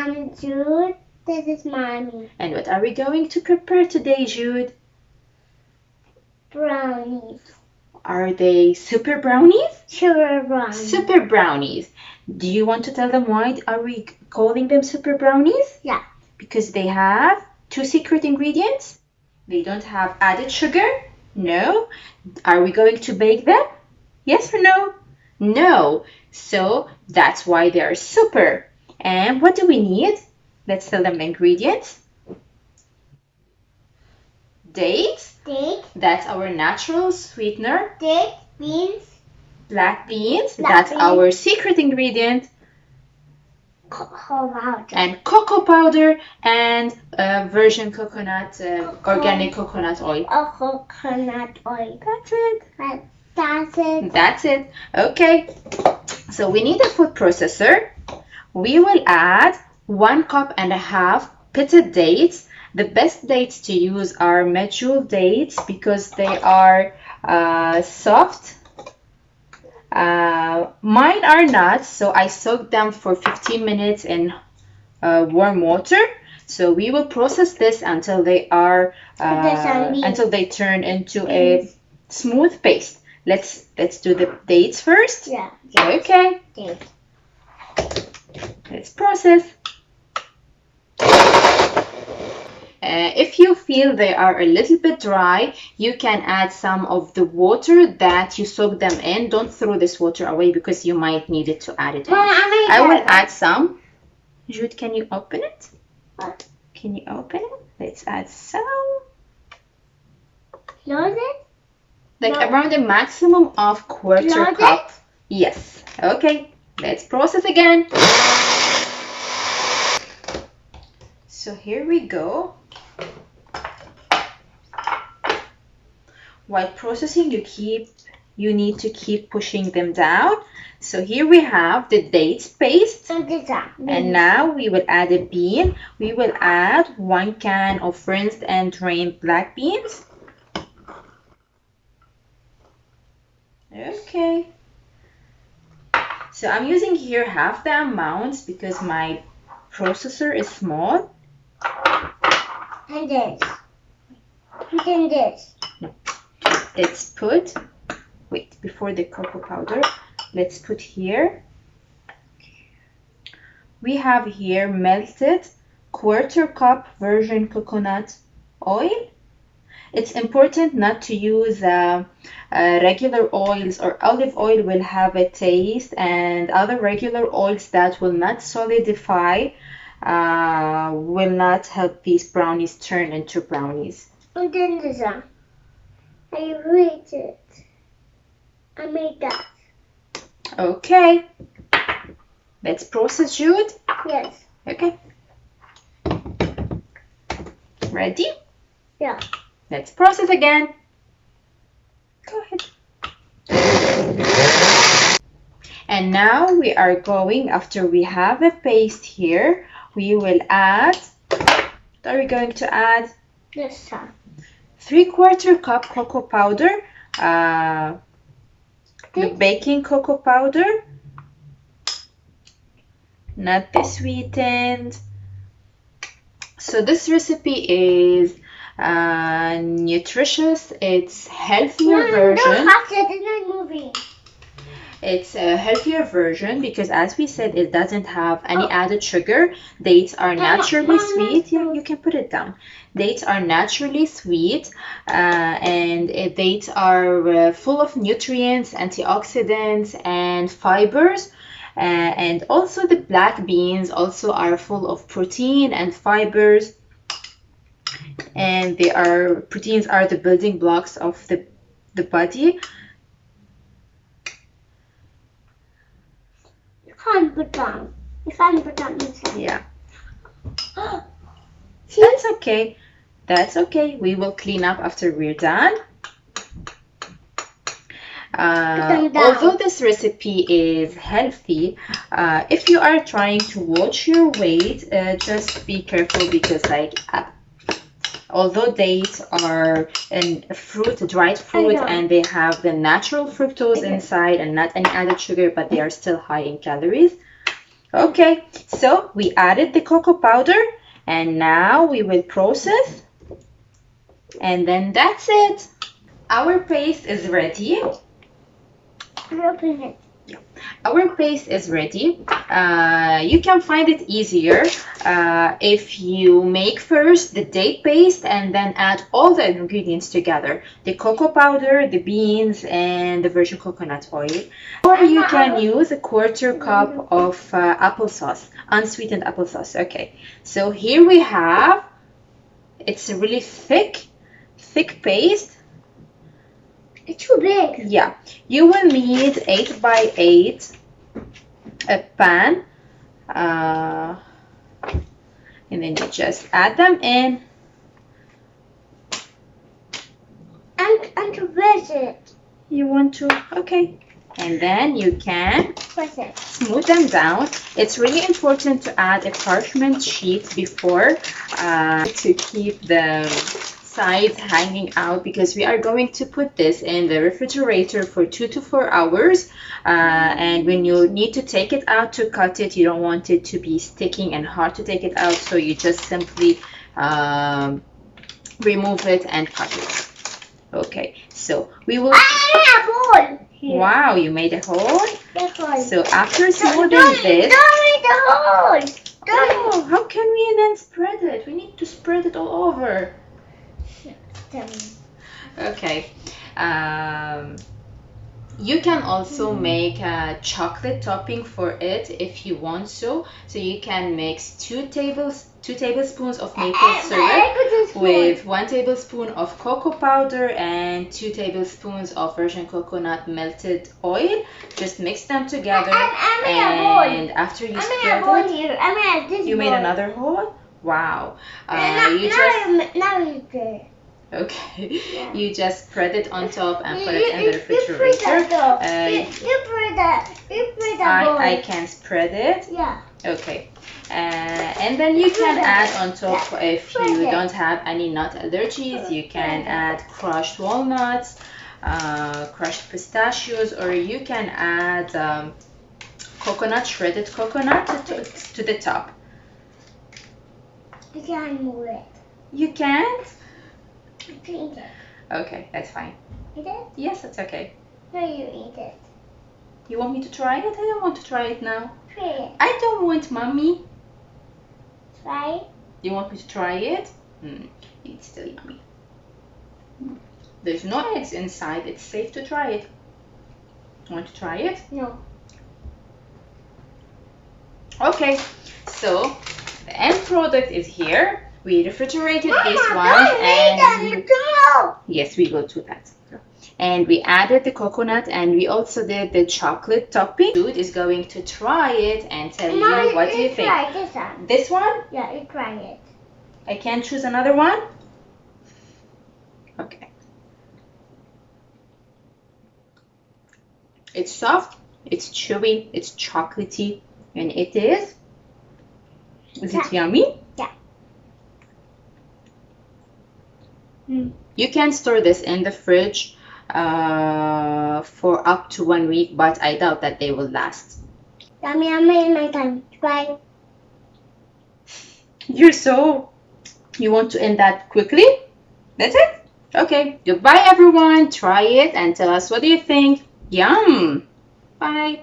I'm Jude. This is Mommy. And what are we going to prepare today, Jude? Brownies. Are they super brownies? Sugar brownies. Super brownies. Do you want to tell them why are we calling them super brownies? Yeah. Because they have two secret ingredients. They don't have added sugar. No. Are we going to bake them? Yes or no? No. So that's why they are super. And what do we need? Let's tell them the ingredients. Dates. Dates. That's our natural sweetener. Dates. Beans. Black beans. Black That's beans. our secret ingredient. Cocoa powder. And cocoa powder and virgin coconut, organic coconut oil. Coconut oil. That's it. That's it. That's it. Okay. So we need a food processor. We will add 1.5 cups pitted dates. The best dates to use are medjool dates because they are soft. Mine are not, so I soaked them for 15 minutes in warm water. So we will process this until they are until they turn into a smooth paste. Let's do the dates first. Yeah. Okay. Dates. Let's process. If you feel they are a little bit dry, you can add some of the water that you soak them in. Don't throw this water away because you might need it to add it in. I will add some. Jude, can you open it? What? Can you open it? Let's add some. Loaded? Like No. around a maximum of quarter Loaded? cup. Yes. Okay. Let's process again. So here we go. While processing, you need to keep pushing them down. So here we have the dates paste. And now we will add a bean. We will add 1 can of rinsed and drained black beans. Okay. So I'm using here half the amount because my processor is small. And this. And this. Let's put, wait, before the cocoa powder, let's put here. We have here melted quarter cup virgin coconut oil. It's important not to use regular oils, or olive oil will have a taste, and other regular oils that will not solidify will not help these brownies turn into brownies. And then this one. I read it. I made that. Okay. Let's process, Jude. Yes. Okay. Ready? Yeah. Let's process again. Go ahead. And now we are going, after we have a paste here, we will add, what are we going to add? This one. 3/4 cup cocoa powder, the baking cocoa powder, not the sweetened. So this recipe is nutritious. It's healthier version. Don't touch it, it's not moving. It's a healthier version because, as we said, it doesn't have any added sugar. Dates are naturally sweet. Yeah, you can put it down. Dates are naturally sweet, and dates are full of nutrients, antioxidants, and fibers. And also the black beans also are full of protein and fibers. And proteins are the building blocks of the body. You can't put down. You can't put down inside. Yeah. That's okay. That's okay. We will clean up after we're done. Although this recipe is healthy, if you are trying to watch your weight, just be careful because although dates are a dried fruit, and they have the natural fructose inside and not any added sugar, but they are still high in calories. Okay, so we added the cocoa powder and now we will process and then that's it. Our paste is ready. Open it. Our paste is ready. You can find it easier if you make first the date paste and then add all the ingredients together. The cocoa powder, the beans, and the virgin coconut oil. Or you can use a 1/4 cup of applesauce, unsweetened applesauce. Okay, so here we have, it's a really thick paste. It's too big. Yeah, you will need 8 by 8 a pan, and then you just add them in. And to press it. You want to, okay, and then you can Press it. smooth them down. It's really important to add a parchment sheet before to keep the sides hanging out, because we are going to put this in the refrigerator for 2 to 4 hours, and when you need to take it out to cut it, you don't want it to be sticking and hard to take it out, so you just simply remove it and cut it. Okay, so we will. Wow, you made a hole. So after smoothing this, Don't make the hole. oh, how can we then spread it? We need to spread it all over. Okay. You can also make a chocolate topping for it if you want so. So you can mix 2 tablespoons of maple syrup with 1 tablespoon of cocoa powder and 2 tablespoons of virgin coconut melted oil. Just mix them together, and after you spread it, you made another hole. Wow. Okay, you just spread it on top and put it in the refrigerator. I can spread it. Yeah. Okay, and then you can add on top, if you don't have any nut allergies, you can add crushed walnuts, crushed pistachios, or you can add shredded coconut to the top. You can't move it. You can't? You can eat it. Okay, that's fine. Eat it? Yes, that's okay. No, you eat it. You want me to try it? I don't want to try it now. Try it. I don't want, Mommy. Try. You want me to try it? It's still yummy. There's no eggs inside. It's safe to try it. Want to try it? No. Okay, so the end product is here. We refrigerated this one, and yes, we will do that. And we added the coconut, and we also did the chocolate topping. Jude is going to try it and tell you what do you think. Try this one. This one? Yeah, you try it. I can't choose another one? Okay. It's soft, it's chewy, it's chocolatey, and it is. Is it yummy? Yeah. You can store this in the fridge for up to 1 week, but I doubt that they will last. Yummy, yummy, my time. Try. You want to end that quickly? That's it? Okay. Goodbye, everyone. Try it and tell us what do you think. Yum. Bye.